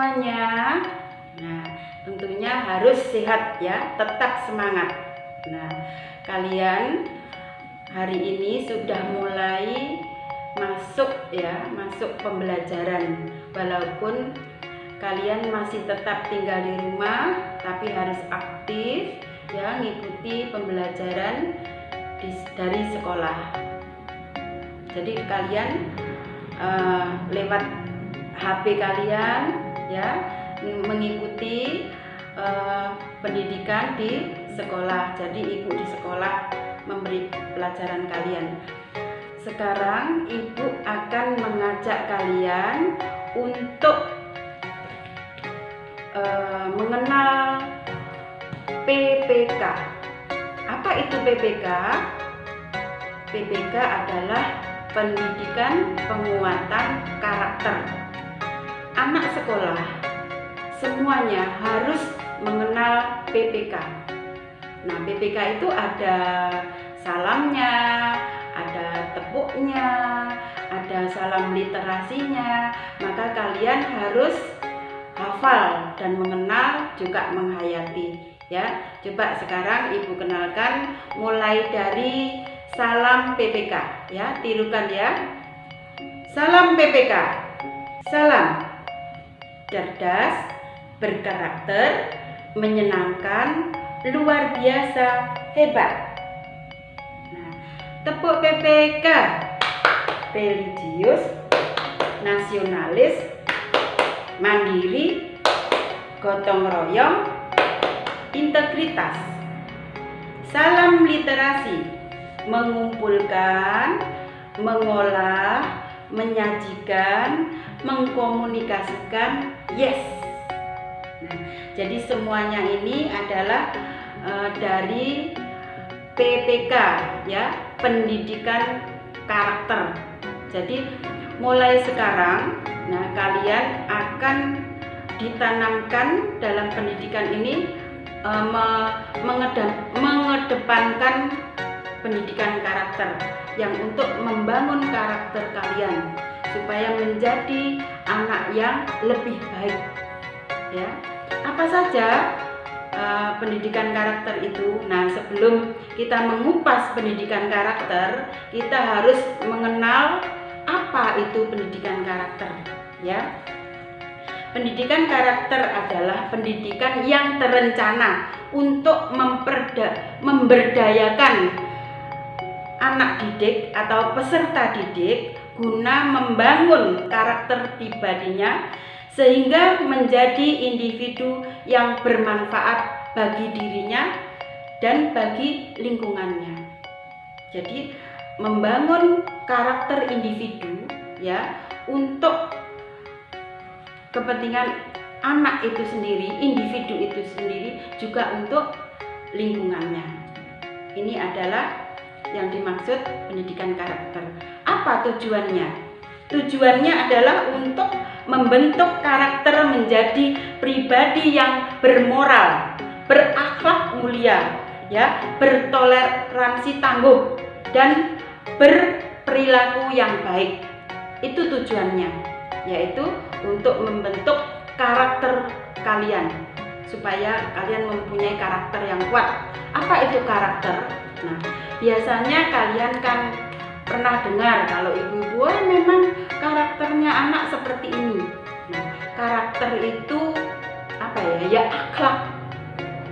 semuanya. Nah, tentunya harus sehat ya, tetap semangat. Nah, kalian hari ini sudah mulai masuk pembelajaran. Walaupun kalian masih tetap tinggal di rumah, tapi harus aktif ya, ngikuti pembelajaran dari sekolah. Jadi kalian lewat HP kalian ya, mengikuti pendidikan di sekolah. Jadi ibu di sekolah memberi pelajaran kalian. Sekarang ibu akan mengajak kalian untuk mengenal PPK. Apa itu PPK? PPK adalah pendidikan penguatan karakter. Anak sekolah semuanya harus mengenal PPK. Nah, PPK itu ada salamnya, ada tepuknya, ada salam literasinya. Maka kalian harus hafal dan mengenal, juga menghayati ya. Coba sekarang ibu kenalkan mulai dari salam PPK ya, tirukan ya. Salam PPK. Salam cerdas, berkarakter, menyenangkan, luar biasa, hebat. Nah, tepuk PPK. Religius, nasionalis, mandiri, gotong royong, integritas. Salam literasi, mengumpulkan, mengolah, menyajikan, mengkomunikasikan, yes. Nah, jadi semuanya ini adalah dari PPK ya, pendidikan karakter. Jadi mulai sekarang, nah kalian akan ditanamkan dalam pendidikan ini mengedepankan pendidikan karakter yang untuk membangun karakter kalian supaya menjadi anak yang lebih baik ya. Apa saja pendidikan karakter itu? Nah, sebelum kita mengupas pendidikan karakter, kita harus mengenal apa itu pendidikan karakter ya. Pendidikan karakter adalah pendidikan yang terencana untuk memberdayakan anak didik atau peserta didik guna membangun karakter pribadinya sehingga menjadi individu yang bermanfaat bagi dirinya dan bagi lingkungannya. Jadi membangun karakter individu ya, untuk kepentingan anak itu sendiri, individu itu sendiri, juga untuk lingkungannya. Ini adalah yang dimaksud pendidikan karakter. Apa tujuannya? Tujuannya adalah untuk membentuk karakter menjadi pribadi yang bermoral, berakhlak mulia, ya, bertoleransi tangguh, dan berperilaku yang baik. Itu tujuannya, yaitu untuk membentuk karakter kalian supaya kalian mempunyai karakter yang kuat. Apa itu karakter? Nah, biasanya kalian kan pernah dengar kalau ibu-ibu memang karakternya anak seperti ini. Nah, karakter itu apa ya? Ya akhlak.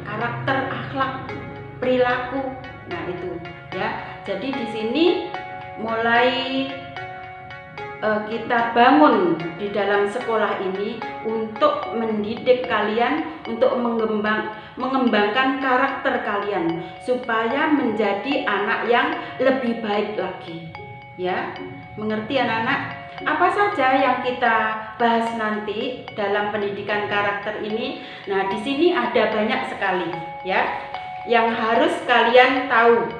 Karakter, akhlak, perilaku. Nah, itu ya. Jadi di sini mulai kita bangun di dalam sekolah ini untuk mendidik kalian untuk mengembangkan karakter kalian supaya menjadi anak yang lebih baik lagi. Ya, mengerti anak-anak? Apa saja yang kita bahas nanti dalam pendidikan karakter ini? Nah, di sini ada banyak sekali ya yang harus kalian tahu.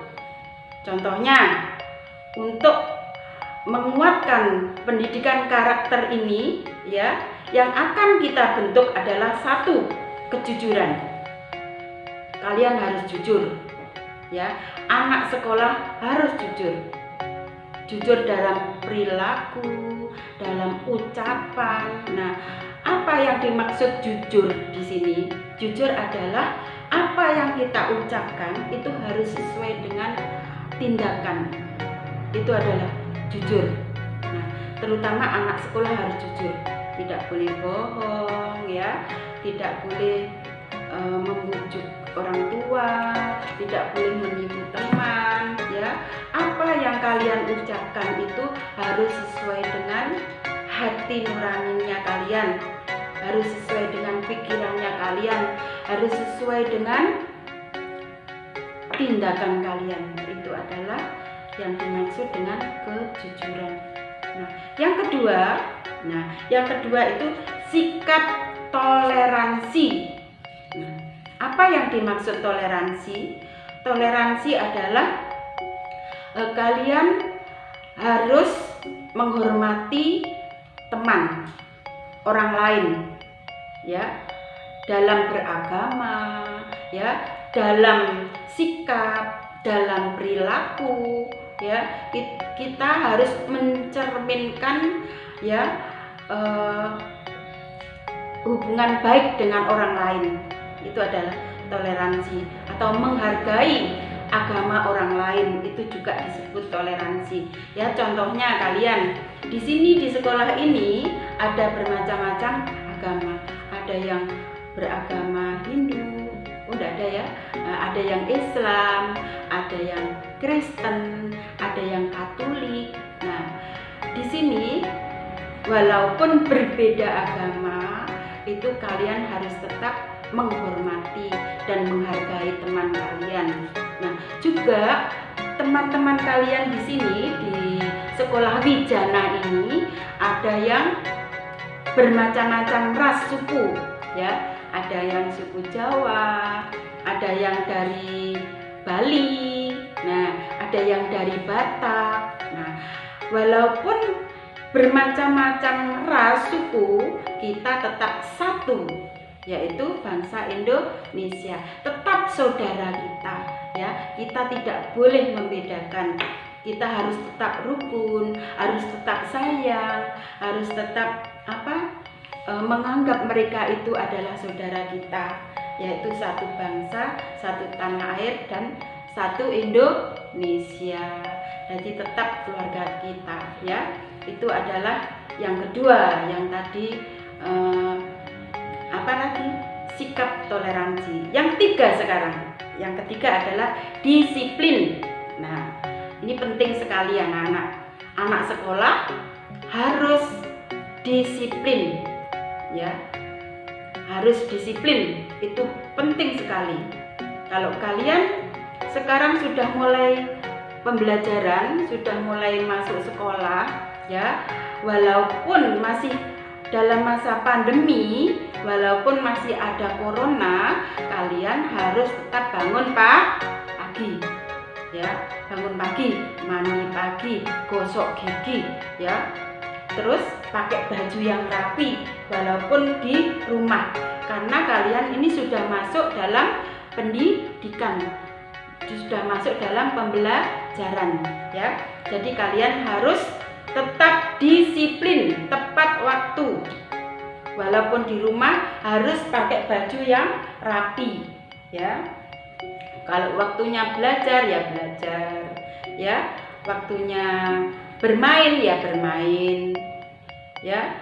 Contohnya, untuk menguatkan pendidikan karakter ini ya, yang akan kita bentuk adalah satu, kejujuran. Kalian harus jujur ya. Anak sekolah harus jujur. Jujur dalam perilaku, dalam ucapan. Nah, Apa yang dimaksud jujur di sini? Jujur adalah apa yang kita ucapkan itu harus sesuai dengan tindakan. Itu adalah jujur. Nah, terutama anak sekolah harus jujur. Tidak boleh bohong ya, tidak boleh membujuk orang tua, tidak boleh menipu teman ya. Apa yang kalian ucapkan itu harus sesuai dengan hati nuraninya kalian, harus sesuai dengan pikirannya kalian, harus sesuai dengan tindakan kalian. Itu adalah yang dimaksud dengan kejujuran. Nah, yang kedua itu sikap toleransi. Nah, apa yang dimaksud toleransi? Toleransi adalah kalian harus menghormati teman orang lain ya, dalam beragama ya, dalam sikap, dalam perilaku ya. Kita harus mencerminkan ya hubungan baik dengan orang lain. Itu adalah toleransi, atau menghargai agama orang lain, itu juga disebut toleransi ya. Contohnya kalian di sini di sekolah ini ada bermacam-macam agama, ada yang beragama Hindu, udah ada ya, ada yang Islam, ada yang Kristen, ada yang Katolik. Nah, di sini walaupun berbeda agama, itu kalian harus tetap menghormati dan menghargai teman kalian. Nah, juga teman-teman kalian di sini di sekolah Wijana ini ada yang bermacam-macam ras suku ya. Ada yang suku Jawa, ada yang dari Bali, nah ada yang dari Batak. Nah, walaupun bermacam-macam ras suku, kita tetap satu, yaitu bangsa Indonesia, tetap saudara kita ya. Kita tidak boleh membedakan. Kita harus tetap rukun, harus tetap sayang, harus tetap menganggap mereka itu adalah saudara kita, yaitu satu bangsa, satu tanah air, dan satu Indonesia. Jadi tetap keluarga kita ya. Itu adalah yang kedua, yang tadi sikap toleransi. Yang ketiga adalah disiplin. Nah, ini penting sekali anak-anak. Anak sekolah harus disiplin ya, harus disiplin. Itu penting sekali. Kalau kalian sekarang sudah mulai pembelajaran, sudah mulai masuk sekolah ya, walaupun masih dalam masa pandemi, walaupun masih ada corona, kalian harus tetap bangun pagi ya, bangun pagi, mandi pagi, gosok gigi ya, terus pakai baju yang rapi walaupun di rumah, karena kalian ini sudah masuk dalam pendidikan, sudah masuk dalam pembelajaran ya. Jadi kalian harus tetap disiplin, tepat waktu. Walaupun di rumah harus pakai baju yang rapi ya. Kalau waktunya belajar ya belajar ya, waktunya bermain ya bermain ya,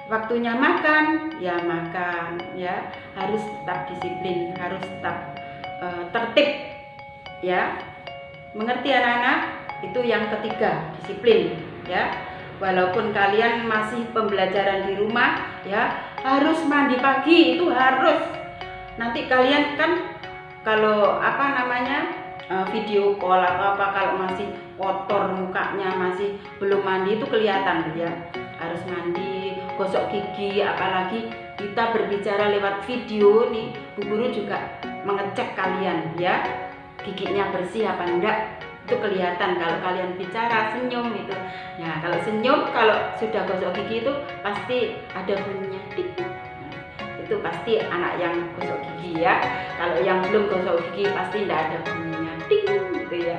waktunya makan ya makan ya. Harus tetap disiplin, harus tetap tertib ya. Mengerti anak-anak? Itu yang ketiga, disiplin ya. Walaupun kalian masih pembelajaran di rumah ya, harus mandi pagi, itu harus. Nanti kalian kan kalau video call atau kalau masih kotor mukanya, masih belum mandi, itu kelihatan ya. Harus mandi, gosok gigi, apalagi kita berbicara lewat video nih, Bu Guru juga mengecek kalian ya, giginya bersih apa enggak. Itu kelihatan kalau kalian bicara, senyum itu. Nah, kalau senyum, kalau sudah gosok gigi itu pasti ada bunyinya tik. Nah, itu pasti anak yang gosok gigi ya. Kalau yang belum gosok gigi pasti tidak ada bunyinya ting gitu ya.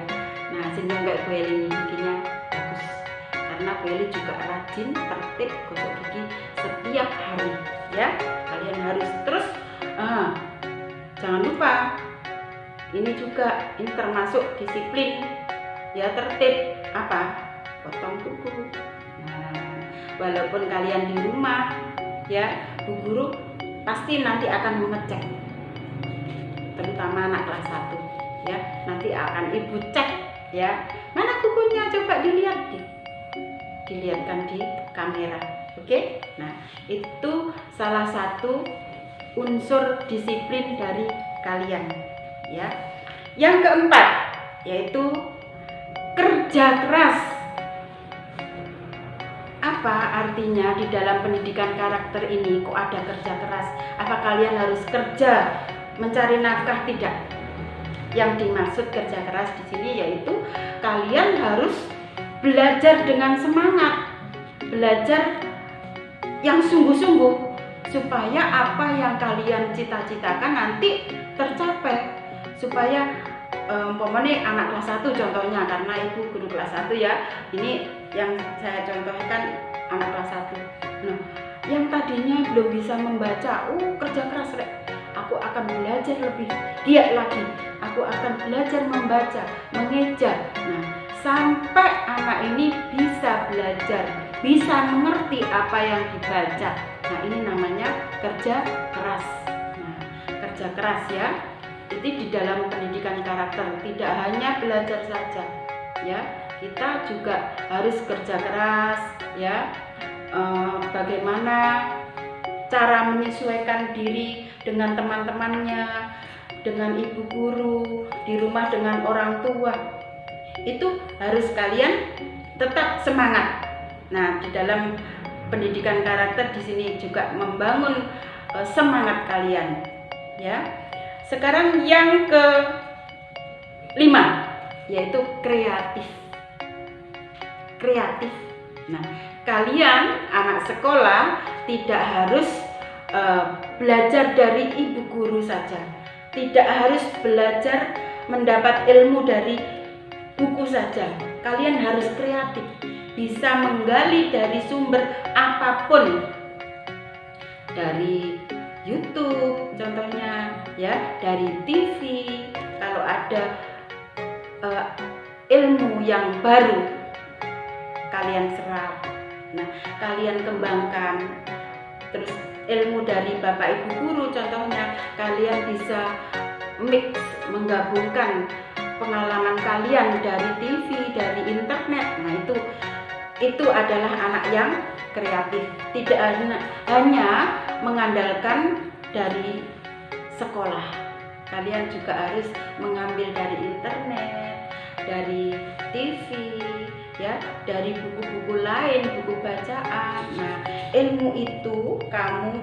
Nah, senyum kayak gue ini giginya bagus, karena anak Willy juga rajin, tertib, gosok gigi setiap hari ya. Kalian harus terus jangan lupa ini juga, ini termasuk disiplin ya, tertib apa? Potong kuku. Nah, walaupun kalian di rumah ya, Bu Guru pasti nanti akan mengecek, terutama anak kelas 1 ya. Nanti akan Ibu cek ya, mana kukunya, coba dilihatkan di kamera. Oke? Nah, itu salah satu unsur disiplin dari kalian ya. Yang keempat yaitu kerja keras. Apa artinya di dalam pendidikan karakter ini kok ada kerja keras? Apa kalian harus kerja mencari nafkah? Tidak. Yang dimaksud kerja keras di sini yaitu kalian harus belajar dengan semangat, belajar yang sungguh-sungguh supaya apa yang kalian cita-citakan nanti tercapai. Supaya umpamanya anak kelas 1 contohnya, karena Ibu guru kelas 1 ya, ini yang saya contohkan anak kelas 1. Nah, yang tadinya belum bisa membaca, kerja keras Rek, aku akan belajar lebih giat lagi, aku akan belajar membaca, mengeja. Nah, sampai anak ini bisa belajar, bisa mengerti apa yang dibaca. Nah, ini namanya kerja keras. Nah, kerja keras ya. Jadi di dalam pendidikan karakter tidak hanya belajar saja ya, kita juga harus kerja keras ya. Bagaimana cara menyesuaikan diri dengan teman-temannya, dengan ibu guru, di rumah dengan orang tua, itu harus kalian tetap semangat. Nah, di dalam pendidikan karakter di sini juga membangun semangat kalian ya. Sekarang yang ke-5 yaitu kreatif. Kreatif. Nah, kalian anak sekolah tidak harus belajar dari ibu guru saja. Tidak harus belajar mendapat ilmu dari buku saja. Kalian harus kreatif, bisa menggali dari sumber apapun. Dari YouTube contohnya ya, dari TV, kalau ada ilmu yang baru kalian serap, nah kalian kembangkan. Terus ilmu dari bapak ibu guru contohnya, kalian bisa mix, menggabungkan pengalaman kalian dari TV, dari internet. Nah, itu adalah anak yang kreatif, tidak hanya mengandalkan dari sekolah. Kalian juga harus mengambil dari internet, dari TV ya, dari buku-buku lain, buku bacaan. Nah, ilmu itu kamu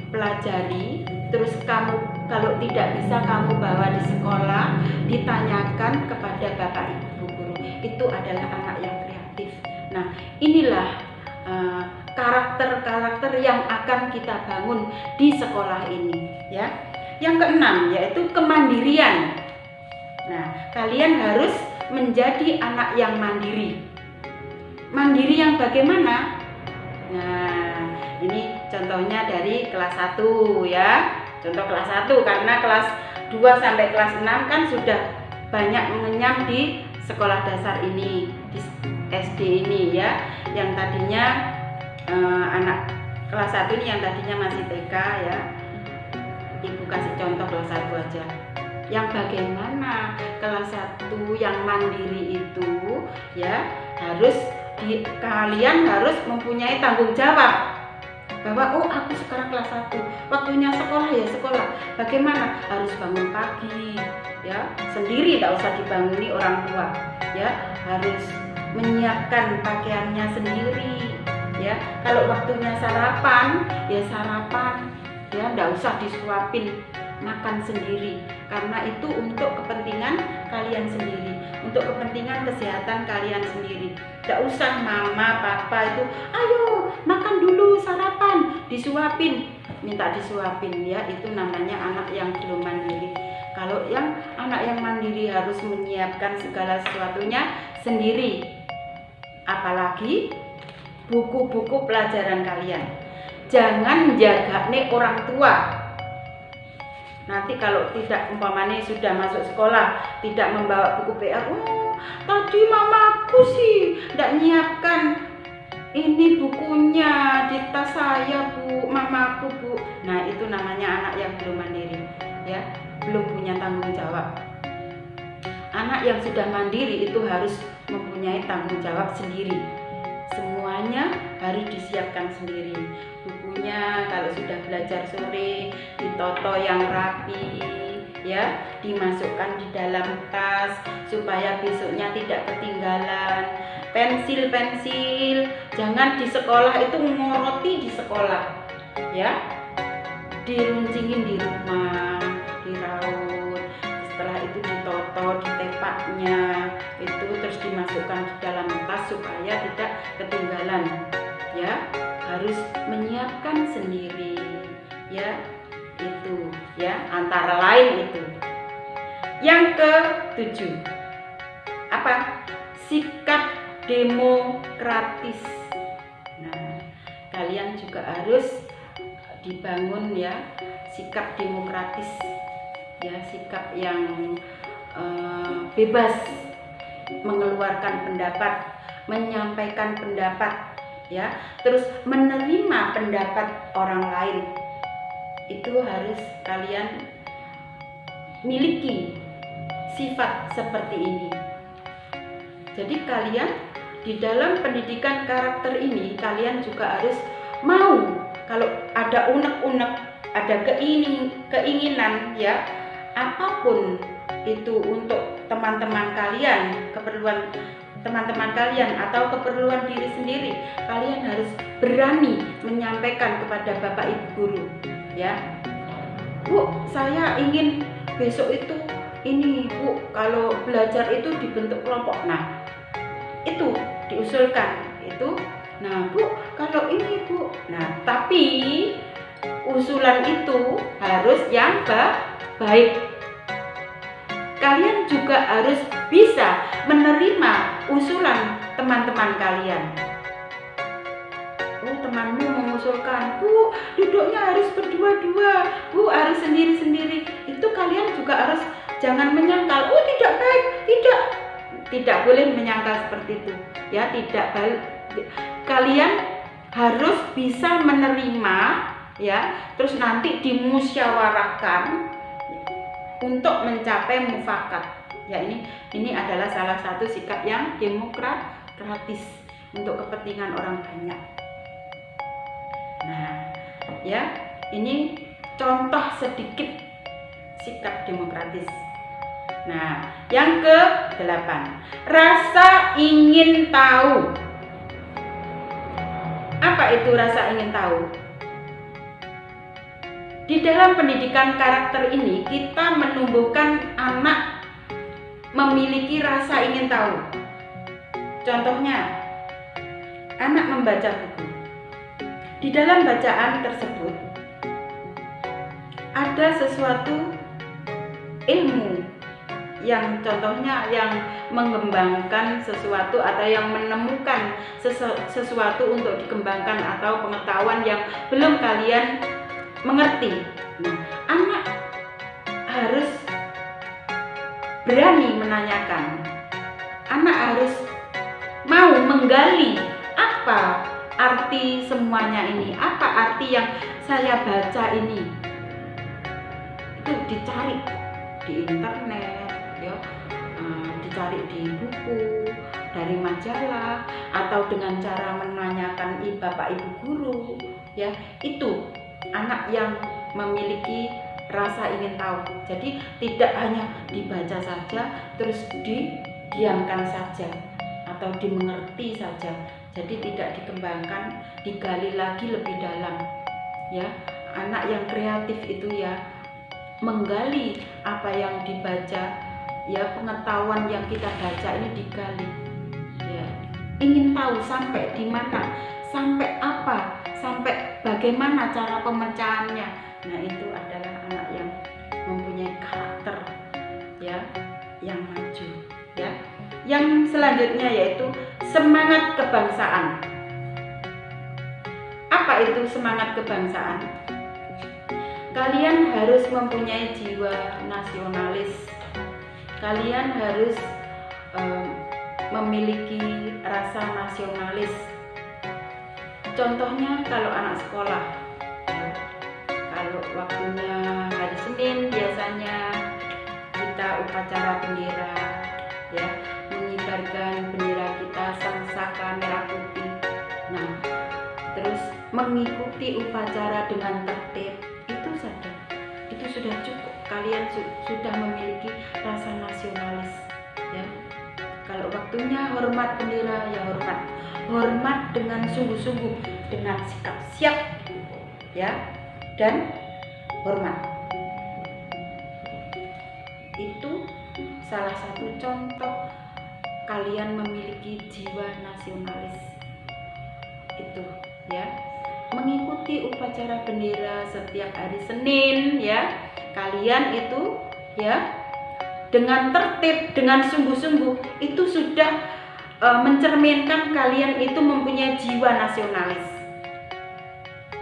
pelajari, terus kamu kalau tidak bisa kamu bawa di sekolah, ditanyakan kepada bapak ibu guru. Itu adalah anak yang kreatif. Nah, inilah karakter-karakter yang akan kita bangun di sekolah ini ya. Yang keenam yaitu kemandirian. Nah, kalian harus menjadi anak yang mandiri. Mandiri yang bagaimana? Nah, ini contohnya dari kelas 1 ya. Contoh kelas 1, karena kelas 2 sampai kelas 6 kan sudah banyak mengenyam di sekolah dasar ini, di SD ini ya. Yang tadinya anak kelas 1 ini yang tadinya masih TK ya. Ibu kasih contoh kelas 1 aja. Yang bagaimana kelas 1 yang mandiri itu ya, kalian harus mempunyai tanggung jawab bahwa aku sekarang kelas 1, waktunya sekolah ya sekolah. Bagaimana? Harus bangun pagi ya, sendiri, tak usah dibanguni orang tua ya. Harus menyiapkan pakaiannya sendiri ya. Kalau waktunya sarapan ya sarapan ya, tidak usah disuapin, makan sendiri, karena itu untuk kepentingan kalian sendiri, untuk kepentingan kesehatan kalian sendiri. Tidak usah mama papa itu ayo makan dulu sarapan, disuapin, minta disuapin ya. Itu namanya anak yang belum mandiri. Kalau yang anak yang mandiri harus menyiapkan segala sesuatunya sendiri apalagi buku-buku pelajaran kalian. Jangan jaga nih orang tua. Nanti kalau tidak umpamanya sudah masuk sekolah tidak membawa buku PR, tadi mamaku sih tidak nyiapkan ini bukunya di tas saya bu, mamaku bu. Nah itu namanya anak yang belum mandiri, ya, belum punya tanggung jawab. Anak yang sudah mandiri itu harus mempunyai tanggung jawab sendiri. Semuanya harus disiapkan sendiri. Bukunya kalau sudah belajar sore ditoto yang rapi, ya, dimasukkan di dalam tas supaya besoknya tidak ketinggalan. Pensil jangan di sekolah itu ngoroti di sekolah, ya, diruncingin di rumah, diraut, setelah itu ditoto di tepaknya itu, terus dimasukkan di dalam tas supaya tidak ketinggalan, ya. Harus menyiapkan sendiri, ya, itu, ya, antara lain itu. Yang ke-7 apa? Sikap demokratis. Nah, kalian juga harus dibangun, ya, sikap demokratis, ya, sikap yang bebas mengeluarkan pendapat, menyampaikan pendapat, ya, terus menerima pendapat orang lain. Itu harus kalian miliki sifat seperti ini. Jadi kalian di dalam pendidikan karakter ini kalian juga harus mau, kalau ada unek-unek, ada keinginan, ya, apapun itu untuk teman-teman kalian, keperluan teman-teman kalian atau keperluan diri sendiri, kalian harus berani menyampaikan kepada Bapak Ibu guru, ya. Bu, saya ingin besok itu ini Bu, kalau belajar itu dibentuk kelompok. Nah, itu diusulkan itu. Nah Bu, kalau ini Bu. Nah, tapi usulan itu harus yang baik. Kalian juga harus bisa menerima usulan teman-teman kalian. Oh, temanmu mengusulkan, Bu, duduknya harus berdua-dua, Bu, harus sendiri-sendiri. Itu kalian juga harus jangan menyangkal, oh tidak baik, tidak boleh menyangkal seperti itu, ya, tidak baik. Kalian harus bisa menerima, ya, terus nanti dimusyawarahkan untuk mencapai mufakat. Ya, ini adalah salah satu sikap yang demokratis untuk kepentingan orang banyak. Nah, ya, ini contoh sedikit sikap demokratis. Nah, yang ke-8, rasa ingin tahu. Apa itu rasa ingin tahu? Di dalam pendidikan karakter ini kita menumbuhkan anak memiliki rasa ingin tahu. Contohnya, anak membaca buku. Di dalam bacaan tersebut ada sesuatu ilmu yang contohnya yang mengembangkan sesuatu atau yang menemukan sesuatu untuk dikembangkan atau pengetahuan yang belum kalian mengerti. Nah, anak harus berani menanyakan. Anak harus mau menggali apa arti semuanya ini, apa arti yang saya baca ini. Itu dicari di internet, ya, dicari di buku, dari majalah, atau dengan cara menanyakan bapak ibu guru, ya. Itu anak yang memiliki rasa ingin tahu. Jadi tidak hanya dibaca saja terus didiamkan saja atau dimengerti saja. Jadi tidak dikembangkan, digali lagi lebih dalam, ya. Anak yang kreatif itu, ya, menggali apa yang dibaca, ya, pengetahuan yang kita baca ini digali, ya. Ingin tahu sampai di mana, sampai apa, sampai bagaimana cara pemecahannya. Nah, itu adalah anak yang mempunyai karakter, ya, yang maju, ya. Yang selanjutnya yaitu semangat kebangsaan. Apa itu semangat kebangsaan? Kalian harus mempunyai jiwa nasionalis. Kalian harus memiliki rasa nasionalis. Contohnya kalau anak sekolah, kalau waktunya hari Senin biasanya kita upacara bendera, ya, mengibarkan bendera kita Sangsaka merah putih. Nah, terus mengikuti upacara dengan tertib, itu saja, itu sudah cukup. Kalian sudah memiliki rasa nasionalis, ya. Kalau waktunya hormat bendera, ya hormat dengan sungguh-sungguh, dengan sikap siap, ya, dan hormat. Itu salah satu contoh kalian memiliki jiwa nasionalis. Itu, ya, mengikuti upacara bendera setiap hari Senin, ya, kalian itu, ya, dengan tertib, dengan sungguh-sungguh, itu sudah mencerminkan kalian itu mempunyai jiwa nasionalis.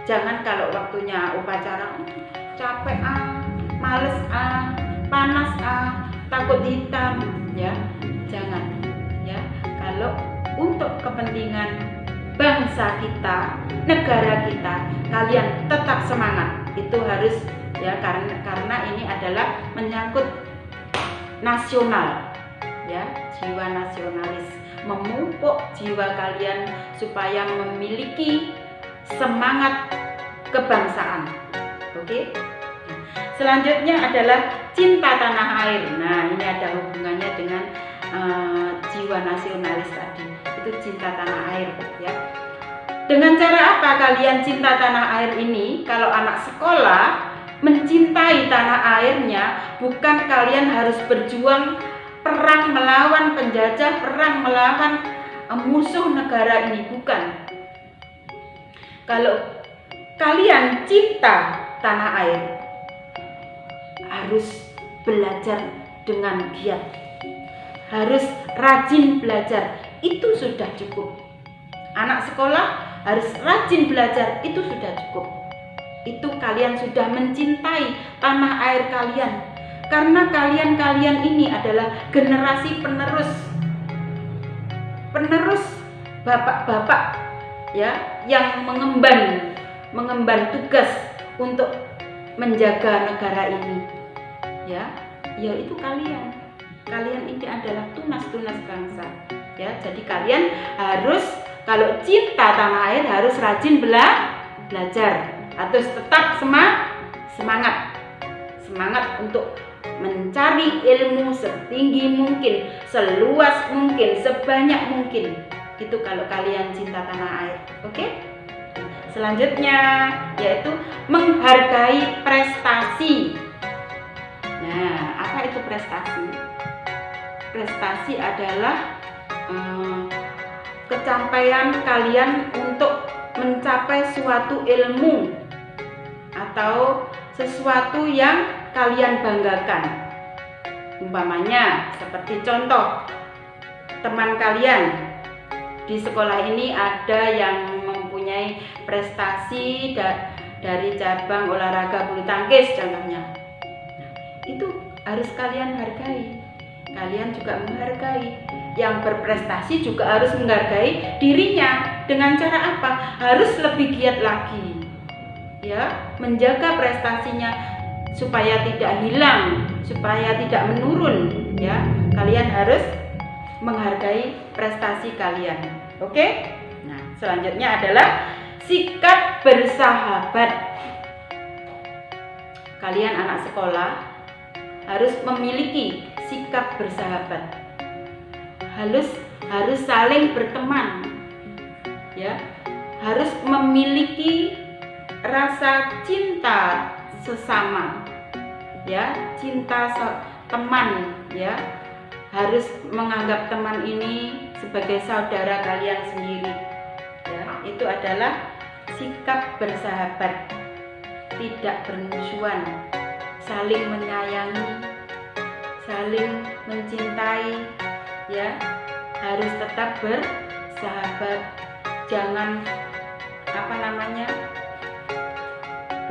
Jangan kalau waktunya upacara capek males panas takut hitam, ya, jangan, ya. Kalau untuk kepentingan bangsa kita, negara kita, kalian tetap semangat. Itu harus, ya, karena ini adalah menyangkut nasional, ya, jiwa nasionalis, memupuk jiwa kalian supaya memiliki semangat kebangsaan. Oke? Selanjutnya adalah cinta tanah air. Nah, ini ada hubungannya dengan jiwa nasionalis tadi. Itu cinta tanah air, ya. Dengan cara apa kalian cinta tanah air ini? Kalau anak sekolah mencintai tanah airnya, bukan kalian harus berjuang perang melawan penjajah, perang melawan musuh negara ini, bukan. Kalau kalian cinta tanah air, harus belajar dengan giat, harus rajin belajar, itu sudah cukup. Anak sekolah harus rajin belajar, itu sudah cukup. Itu kalian sudah mencintai tanah air kalian. Karena kalian ini adalah generasi penerus bapak-bapak, ya, yang mengemban tugas untuk menjaga negara ini, ya. Itu kalian ini adalah tunas bangsa, ya. Jadi kalian harus, kalau cinta tanah air, harus rajin belajar, harus tetap semangat untuk mencari ilmu setinggi mungkin, seluas mungkin, sebanyak mungkin. Itu kalau kalian cinta tanah air. Oke? Selanjutnya yaitu menghargai prestasi. Nah, apa itu prestasi? Prestasi adalah kecapaian kalian untuk mencapai suatu ilmu atau sesuatu yang kalian banggakan. Umpamanya seperti contoh, teman kalian di sekolah ini ada yang mempunyai prestasi dari cabang olahraga bulu tangkis contohnya. Itu harus kalian hargai. Kalian juga menghargai. Yang berprestasi juga harus menghargai dirinya. Dengan cara apa? Harus lebih giat lagi, ya, menjaga prestasinya supaya tidak hilang, supaya tidak menurun, ya. Kalian harus menghargai prestasi kalian. Oke? Nah, selanjutnya adalah sikap bersahabat. Kalian anak sekolah harus memiliki sikap bersahabat. Harus saling berteman, ya. Harus memiliki rasa cinta sesama, ya, cinta teman, ya. Harus menganggap teman ini sebagai saudara kalian sendiri, ya. Itu adalah sikap bersahabat, tidak bermusuhan, saling menyayangi, saling mencintai, ya. Harus tetap bersahabat, jangan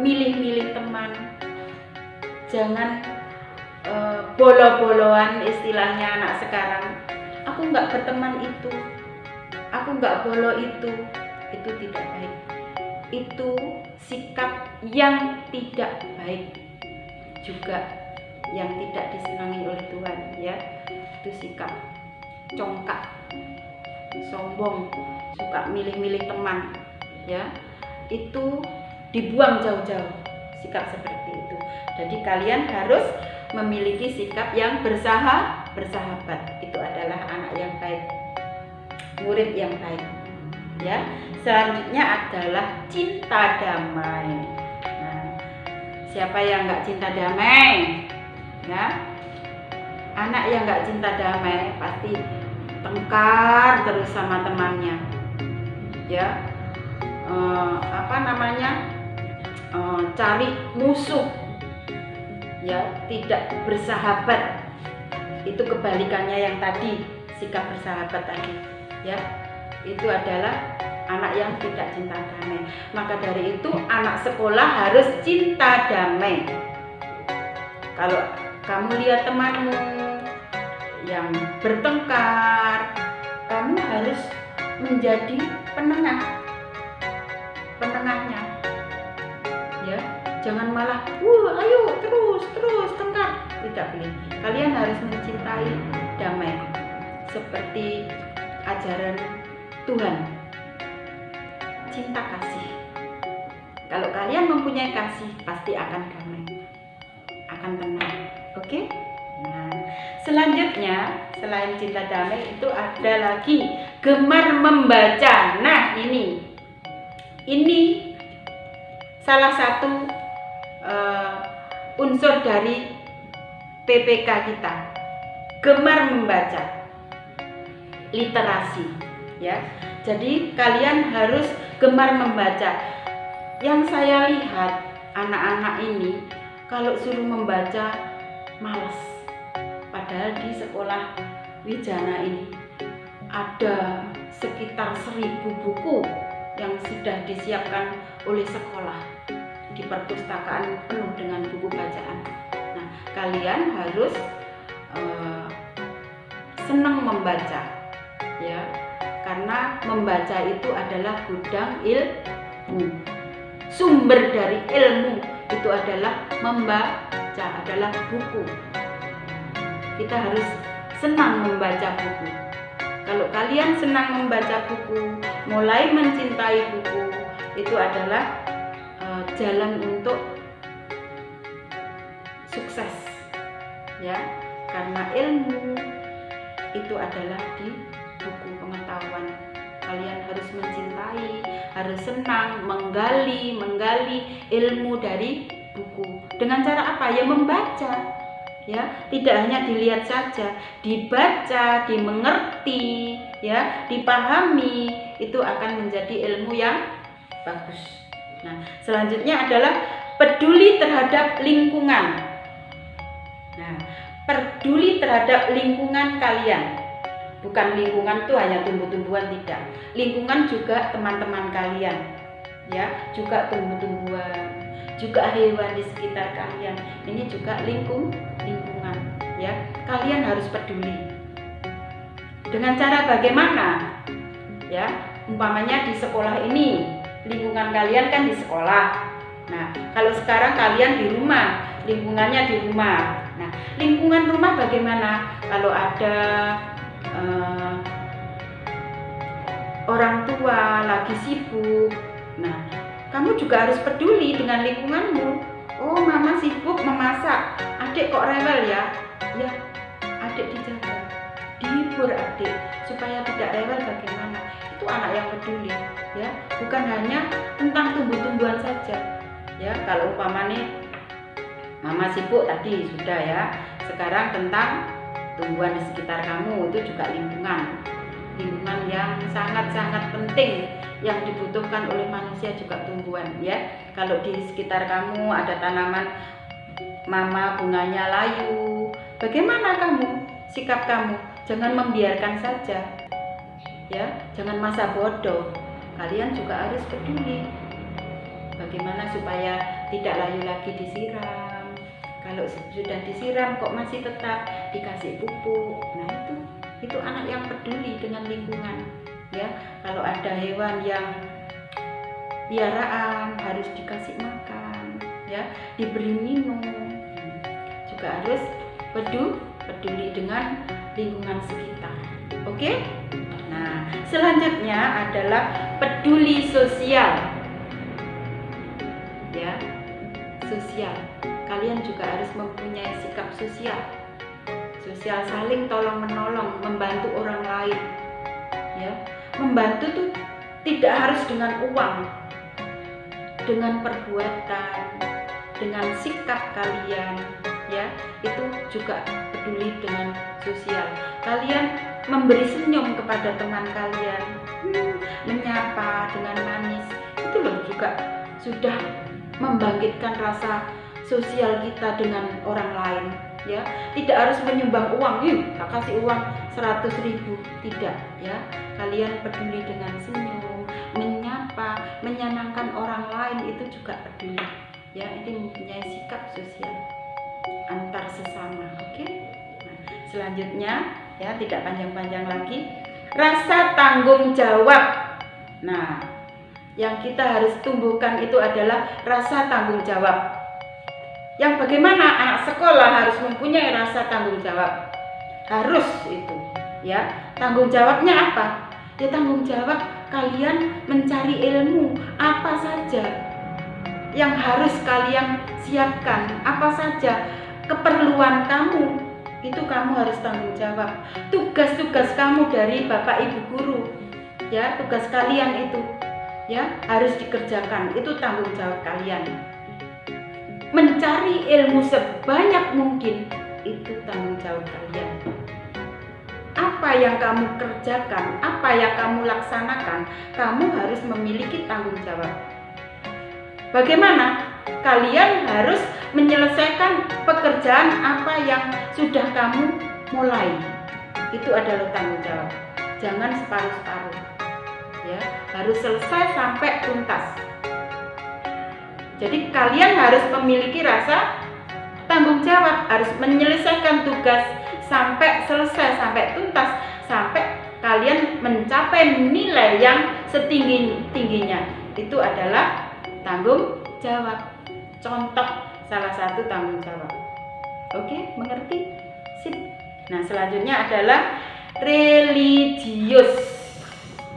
milih-milih teman, jangan bolo-boloan istilahnya anak sekarang. Aku nggak berteman itu, aku nggak bolo itu tidak baik. Itu sikap yang tidak baik juga, yang tidak disenangi oleh Tuhan ya. Itu sikap congkak, sombong, suka milih-milih teman ya. Itu dibuang jauh-jauh sikap seperti itu. Jadi kalian harus memiliki sikap yang bersahabat. Itu adalah anak yang baik, murid yang baik ya. Selanjutnya adalah cinta damai. Nah, siapa yang nggak cinta damai ya? Anak yang nggak cinta damai pasti tengkar terus sama temannya ya. Cari musuh ya, tidak bersahabat. Itu kebalikannya yang tadi, sikap bersahabat tadi ya. Itu adalah anak yang tidak cinta damai. Maka dari itu anak sekolah harus cinta damai. Kalau kamu lihat temanmu yang bertengkar, kamu harus menjadi penengahnya ya. Jangan malah ayo terus tengkar. Tidak boleh. Kalian harus mencintai damai seperti ajaran Tuhan. Cinta kasih. Kalau kalian mempunyai kasih, pasti akan damai, akan tenang. Oke? Nah, selanjutnya selain cinta damai itu ada lagi gemar membaca. Nah, ini salah satu unsur dari PPK kita. Gemar membaca, literasi ya. Jadi kalian harus gemar membaca. Yang saya lihat anak-anak ini kalau suruh membaca malas. Padahal di sekolah Wijana ini ada sekitar 1000 buku yang sudah disiapkan oleh sekolah. Di perpustakaan penuh dengan buku bacaan. Nah, kalian harus senang membaca ya, karena membaca itu adalah gudang ilmu. Sumber dari ilmu itu adalah membaca, adalah buku. Kita harus senang membaca buku. Kalau kalian senang membaca buku, mulai mencintai buku, itu adalah jalan untuk sukses ya. Karena ilmu itu adalah di buku pengetahuan. Kalian harus mencintai, harus senang menggali ilmu dari buku. Dengan cara apa? Ya membaca ya. Tidak hanya dilihat saja, dibaca, dimengerti ya, dipahami. Itu akan menjadi ilmu yang bagus. Nah, selanjutnya adalah peduli terhadap lingkungan. Nah, peduli terhadap lingkungan kalian. Bukan lingkungan itu hanya tumbuh-tumbuhan, tidak. Lingkungan juga teman-teman kalian, ya, juga tumbuh-tumbuhan, juga hewan di sekitar kalian. Ini juga lingkungan, ya. Kalian harus peduli. Dengan cara bagaimana? Ya, umpamanya di sekolah ini, lingkungan kalian kan di sekolah. Nah, kalau sekarang kalian di rumah, lingkungannya di rumah. Nah, lingkungan rumah bagaimana? Kalau ada orang tua lagi sibuk, nah, kamu juga harus peduli dengan lingkunganmu. Oh, mama sibuk memasak, adik kok rewel ya? Ya, adik dijaga, dihibur adik supaya tidak rewel. Bagaimana? Itu anak yang peduli, ya. Bukan hanya tentang tumbuh-tumbuhan saja, ya. Kalau umpamanya mama sibuk tadi sudah ya. Sekarang tentang tumbuhan di sekitar kamu, itu juga lingkungan yang sangat-sangat penting yang dibutuhkan oleh manusia, juga tumbuhan, ya. Kalau di sekitar kamu ada tanaman mama bunganya layu, bagaimana kamu, sikap kamu? Jangan membiarkan saja, ya, jangan masa bodoh. Kalian juga harus peduli bagaimana supaya tidak layu lagi disiram. Kalau sudah disiram kok masih tetap dikasih pupuk, nah itu anak yang peduli dengan lingkungan, ya. Kalau ada hewan yang piaraan harus dikasih makan, ya, diberi minum, juga harus peduli dengan lingkungan sekitar. Oke? Nah, selanjutnya adalah peduli sosial. Ya, sosial. Kalian juga harus mempunyai sikap sosial. Sosial saling tolong menolong, membantu orang lain. Ya, membantu tuh tidak harus dengan uang, dengan perbuatan, dengan sikap kalian, ya, itu juga peduli dengan sosial. Kalian memberi senyum kepada teman kalian, menyapa dengan manis, itu loh juga sudah membangkitkan rasa sosial kita dengan orang lain, ya. Tidak harus menyumbang uang, tak kasih uang 100.000, tidak, ya. Kalian peduli dengan senyum, menyapa, menyenangkan orang lain, itu juga peduli, ya. Ini mempunyai sikap sosial antar sesama. Oke? Nah, selanjutnya, ya, tidak panjang-panjang lagi, rasa tanggung jawab. Nah, yang kita harus tumbuhkan itu adalah rasa tanggung jawab. Yang bagaimana anak sekolah harus mempunyai rasa tanggung jawab. Harus itu, ya. Tanggung jawabnya apa? Ya, tanggung jawab kalian mencari ilmu apa saja yang harus kalian siapkan, apa saja keperluan kamu, itu kamu harus tanggung jawab. Tugas-tugas kamu dari Bapak Ibu guru, ya, tugas kalian itu, ya, harus dikerjakan. Itu tanggung jawab kalian. Mencari ilmu sebanyak mungkin, itu tanggung jawab kalian. Apa yang kamu kerjakan, apa yang kamu laksanakan, kamu harus memiliki tanggung jawab. Bagaimana? Kalian harus menyelesaikan pekerjaan apa yang sudah kamu mulai. Itu adalah tanggung jawab. Jangan separuh-separuh, ya, harus selesai sampai tuntas. Jadi kalian harus memiliki rasa tanggung jawab, harus menyelesaikan tugas sampai selesai, sampai tuntas, sampai kalian mencapai nilai yang setinggi-tingginya. Itu adalah tanggung jawab. Contoh salah satu tanggung jawab. Oke, mengerti? Sip. Nah, selanjutnya adalah religius.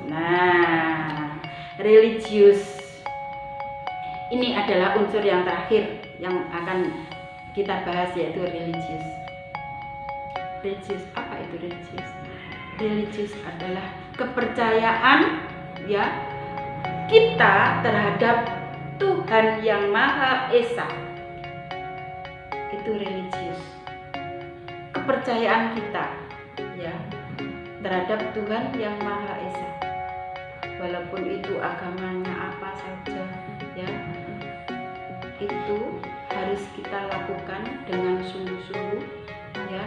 Nah, religius ini adalah unsur yang terakhir yang akan kita bahas, yaitu religius. Religius, apa itu religius? Religius adalah kepercayaan, ya, kita terhadap Tuhan yang Maha Esa. Itu religius. Kepercayaan kita, ya, terhadap Tuhan yang Maha Esa. Walaupun itu agamanya apa saja, ya, itu harus kita lakukan dengan sungguh-sungguh, ya.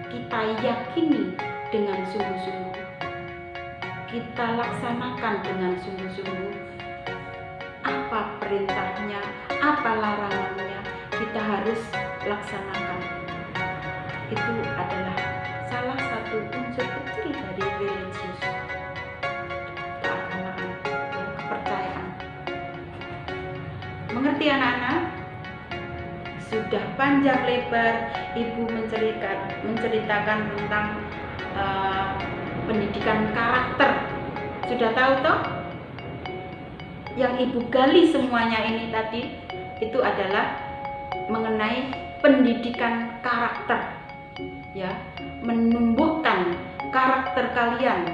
Kita yakini dengan sungguh-sungguh. Kita laksanakan dengan sungguh-sungguh. Apa perintahnya, apa larangannya, kita harus laksanakan. Itu adalah salah satu unsur kecil dari religius. Keagamaan, ya, kepercayaan. Mengerti anak-anak? Sudah panjang lebar Ibu menceritakan tentang pendidikan karakter. Sudah tahu toh? Yang Ibu gali semuanya ini tadi itu adalah mengenai pendidikan karakter, ya, menumbuhkan karakter kalian,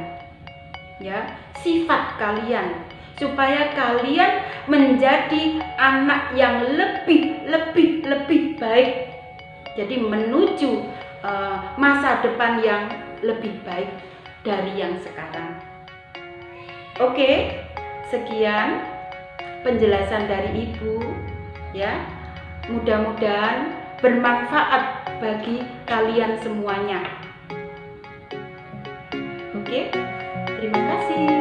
ya, sifat kalian, supaya kalian menjadi anak yang lebih baik. Jadi menuju masa depan yang lebih baik dari yang sekarang. Oke, sekian penjelasan dari Ibu, ya. Mudah-mudahan bermanfaat bagi kalian semuanya. Oke, Terima kasih.